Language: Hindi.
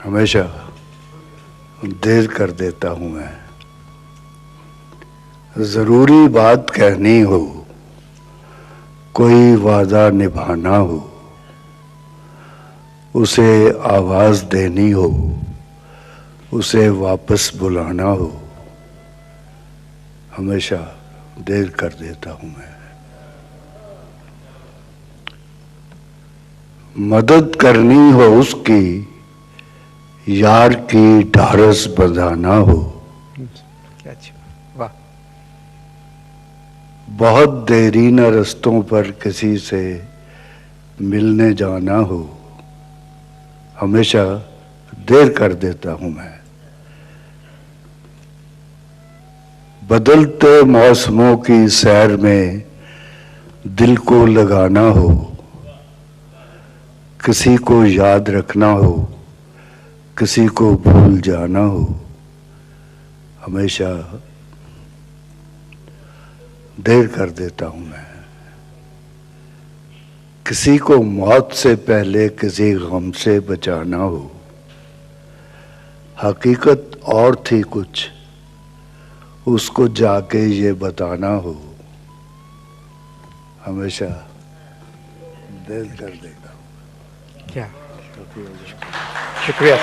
हमेशा देर कर देता हूं मैं। जरूरी बात कहनी हो, कोई वादा निभाना हो, उसे आवाज देनी हो, उसे वापस बुलाना हो, हमेशा देर कर देता हूं मैं। मदद करनी हो उसकी, यार की ढारस बंधाना हो। क्या अच्छा, वाह। बहुत देरी न रस्तों पर किसी से मिलने जाना हो, हमेशा देर कर देता हूं मैं। बदलते मौसमों की सैर में दिल को लगाना हो, किसी को याद रखना हो, किसी को भूल जाना हो, हमेशा देर कर देता हूं मैं। किसी को मौत से पहले किसी गम से बचाना हो, हकीकत और थी कुछ, उसको जाके ये बताना हो, हमेशा देर कर देता हूं। क्या शुक्रिया।